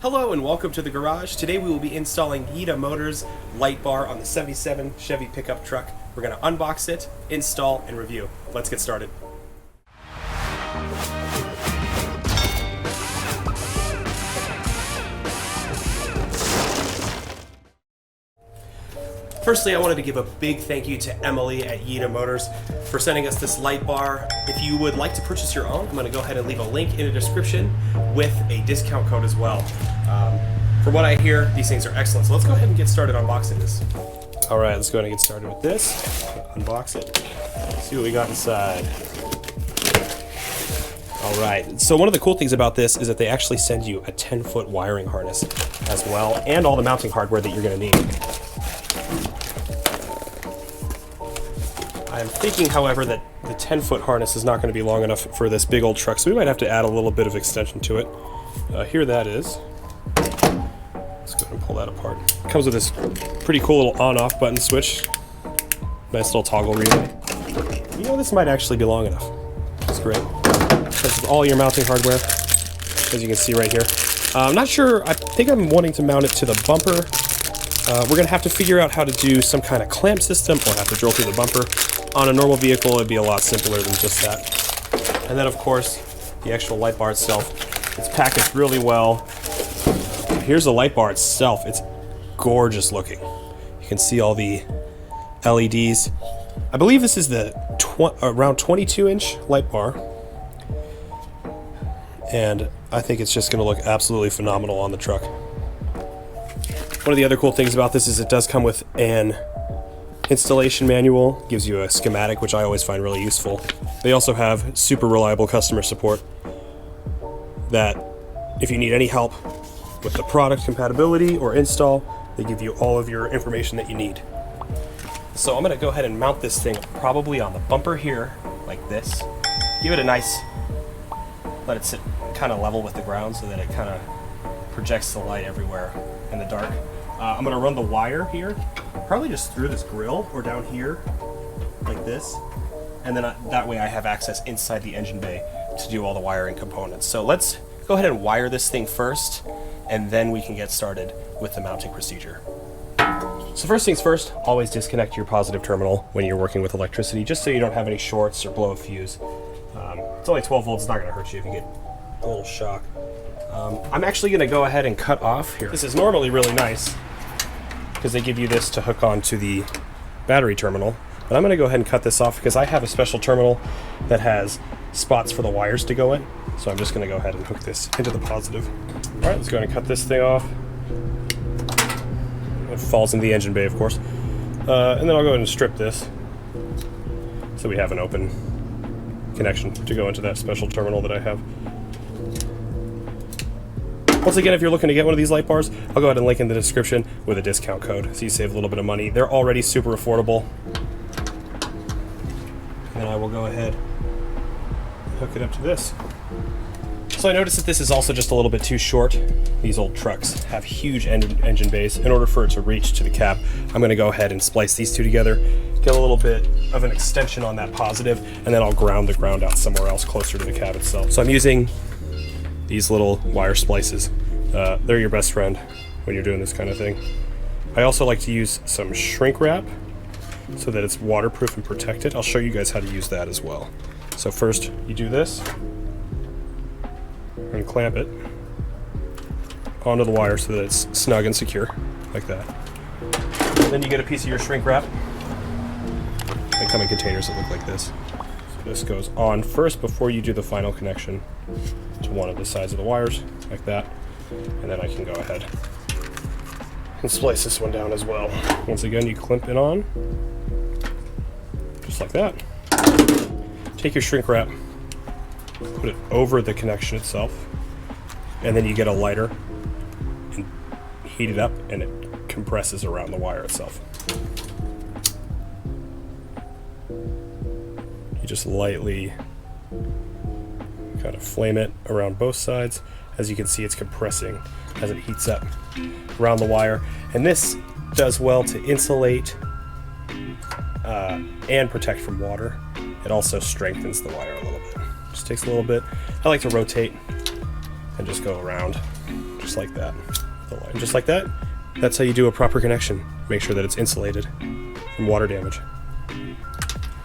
Hello and welcome to the garage. Today we will be installing Yita Motors Lightbar on the 77 Chevy pickup truck. We're going to unbox it, install, and review. Let's get started. Firstly, I wanted to give a big thank you to Emily at Yita Motors for sending us this light bar. If you would like to purchase your own, I'm going to go ahead and leave a link in the description with a discount code as well. From what I hear, these things are excellent. So let's go ahead and get started unboxing this. All right, let's go ahead and get started with this. Unbox it. See what we got inside. All right, so one of the cool things about this is that they actually send you a 10-foot wiring harness as well, and all the mounting hardware that you're going to need. I'm thinking, however, that the 10-foot harness is not going to be long enough for this big old truck, so we might have to add a little bit of extension to it. Here that is. Let's go ahead and pull that apart. It comes with this pretty cool little on-off button switch. Nice little toggle relay. You know, this might actually be long enough. That's great. This is all your mounting hardware, as you can see right here. I'm not sure. I think I'm wanting to mount it to the bumper. We're going to have to figure out how to do some kind of clamp system or have to drill through the bumper. On a normal vehicle, it'd be a lot simpler than just that. And then, of course, the actual light bar itself. It's packaged really well. Here's the light bar itself. It's gorgeous looking. You can see all the LEDs. I believe this is the around 22-inch light bar. And I think it's just going to look absolutely phenomenal on the truck. One of the other cool things about this is it does come with an installation manual, gives you a schematic, which I always find really useful. They also have super reliable customer support that if you need any help with the product compatibility or install, they give you all of your information that you need. So I'm going to go ahead and mount this thing probably on the bumper here, like this. Give it a nice, let it sit kind of level with the ground so that it kind of projects the light everywhere in the dark. I'm going to run the wire here, probably just through this grill or down here, like this. And then that way I have access inside the engine bay to do all the wiring components. So let's go ahead and wire this thing first, and then we can get started with the mounting procedure. So first things first, always disconnect your positive terminal when you're working with electricity, just so you don't have any shorts or blow a fuse. It's only 12 volts, it's not going to hurt you if you get a little shock. I'm actually going to go ahead and cut off here. This is normally really nice because they give you this to hook onto the battery terminal, but I'm going to go ahead and cut this off because I have a special terminal that has spots for the wires to go in. So I'm just going to go ahead and hook this into the positive. All right, let's go ahead and cut this thing off. It falls into the engine bay, of course. And then I'll go ahead and strip this so we have an open connection to go into that special terminal that I have. Once again, if you're looking to get one of these light bars, I'll go ahead and link in the description with a discount code so you save a little bit of money. They're already super affordable. And I will go ahead and hook it up to this. So I noticed that this is also just a little bit too short. These old trucks have huge engine bays. In order for it to reach to the cab, I'm going to go ahead and splice these two together, get a little bit of an extension on that positive, and then I'll ground the ground out somewhere else closer to the cab itself. So I'm using these little wire splices. They're your best friend when you're doing this kind of thing. I also like to use some shrink wrap so that it's waterproof and protected. I'll show you guys how to use that as well. So first you do this and clamp it onto the wire so that it's snug and secure, like that. Then you get a piece of your shrink wrap. They come in containers that look like this. So this goes on first before you do the final connection to one of the sides of the wires, like that. And then I can go ahead and splice this one down as well. Once again, you clamp it on, just like that. Take your shrink wrap, put it over the connection itself, and then you get a lighter and heat it up, and it compresses around the wire itself. You just lightly kind of flame it around both sides. As you can see, it's compressing as it heats up around the wire, and this does well to insulate and protect from water. It also strengthens the wire a little bit. Just takes a little bit. I like to rotate and just go around, just just like that. And just like that, that's how you do a proper connection. Make sure that it's insulated from water damage. I'm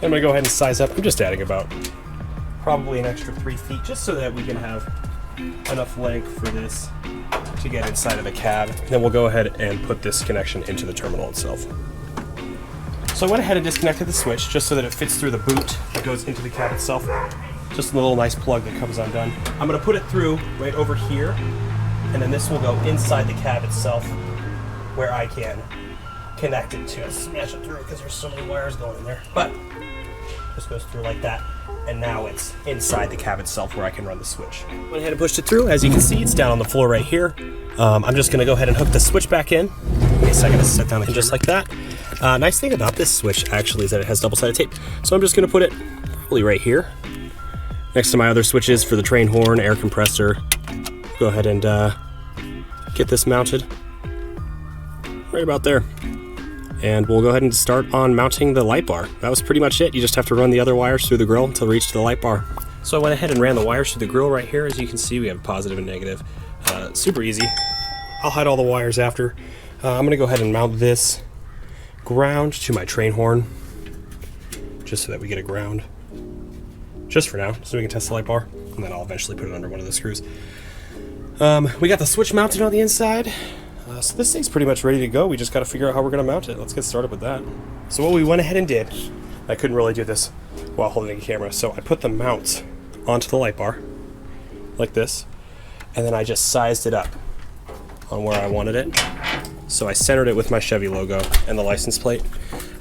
gonna go ahead and size up. I'm just adding about probably an extra 3 feet, just so that we can have enough length for this to get inside of the cab. And then we'll go ahead and put this connection into the terminal itself. So I went ahead and disconnected the switch just so that it fits through the boot that goes into the cab itself. Just a little nice plug that comes undone. I'm gonna put it through right over here, and then this will go inside the cab itself where I can connect it to smash it through because there's so many wires going in there. But just goes through like that, and now it's inside the cab itself where I can run the switch. Went ahead and pushed it through. As you can see, it's down on the floor right here. I'm just gonna go ahead and hook the switch back in. Give me a second to set down the camera. Just like that. Nice thing about this switch actually is that it has double-sided tape. So I'm just gonna put it probably right here, next to my other switches for the train horn, air compressor. Go ahead and get this mounted right about there. And we'll go ahead and start on mounting the light bar. That was pretty much it. You just have to run the other wires through the grill until reach to the light bar. So I went ahead and ran the wires through the grill right here. As you can see, we have positive and negative. Super easy. I'll hide all the wires after. I'm gonna go ahead and mount this ground to my train horn, just so that we get a ground. Just for now, so we can test the light bar, and then I'll eventually put it under one of the screws. We got the switch mounted on the inside. So this thing's pretty much ready to go. We just got to figure out how we're going to mount it. Let's get started with that. So what we went ahead and did, I couldn't really do this while holding the camera, so I put the mounts onto the light bar, like this, and then I just sized it up on where I wanted it. So I centered it with my Chevy logo and the license plate,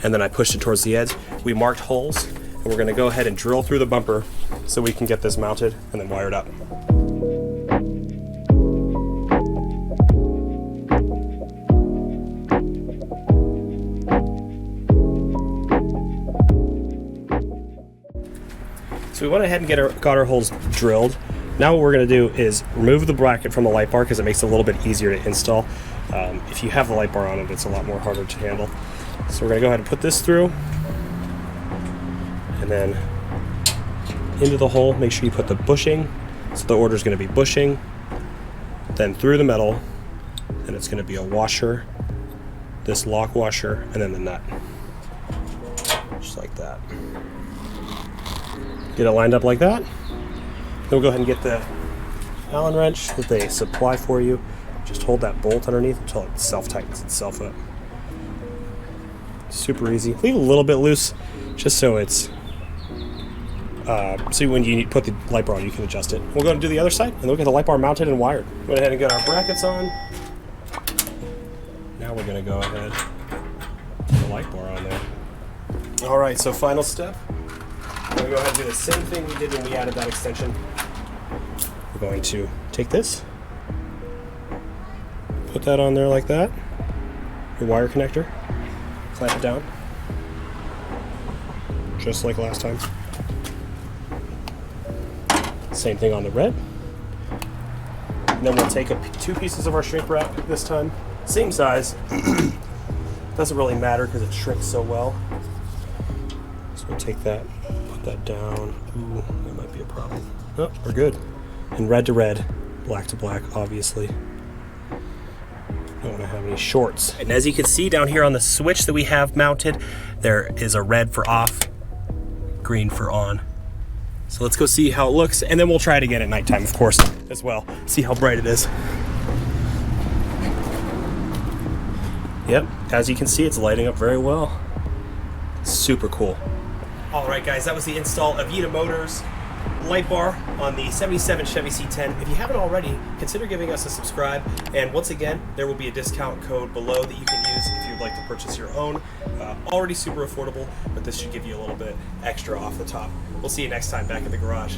and then I pushed it towards the edge. We marked holes, and we're going to go ahead and drill through the bumper so we can get this mounted and then wired up. So we went ahead and got our holes drilled. Now what we're going to do is remove the bracket from the light bar because it makes it a little bit easier to install. If you have the light bar on it, it's a lot more harder to handle. So we're going to go ahead and put this through, and then into the hole. Make sure you put the bushing. So the order is going to be bushing, then through the metal, and it's going to be a washer, this lock washer, and then the nut. Just like that. Get it lined up like that. Then we'll go ahead and get the Allen wrench that they supply for you. Just hold that bolt underneath until it self-tightens itself up. Super easy. Leave it a little bit loose, just so it's so when you put the light bar on, you can adjust it. We'll go and do the other side, and we'll get the light bar mounted and wired. Go ahead and get our brackets on. Now we're going to go ahead and put the light bar on there. All right, so final step. We're going to go ahead and do the same thing we did when we added that extension. We're going to take this, put that on there like that, your wire connector, clamp it down, just like last time. Same thing on the red. And then we'll take two pieces of our shrink wrap this time. Same size. Doesn't really matter because it shrinks so well. So we'll take that, put that down. Ooh, that might be a problem. Oh, we're good. And red to red, black to black, obviously. Don't want to have any shorts. And as you can see down here on the switch that we have mounted, there is a red for off, green for on. So let's go see how it looks, and then we'll try it again at nighttime, of course, as well. See how bright it is. Yep, as you can see, it's lighting up very well. Super cool. All right, guys, that was the install of Yita Motors light bar on the 77 Chevy C10. If you haven't already, consider giving us a subscribe. And once again, there will be a discount code below that you can use if you'd like to purchase your own. Already super affordable, but this should give you a little bit extra off the top. We'll see you next time back at the garage.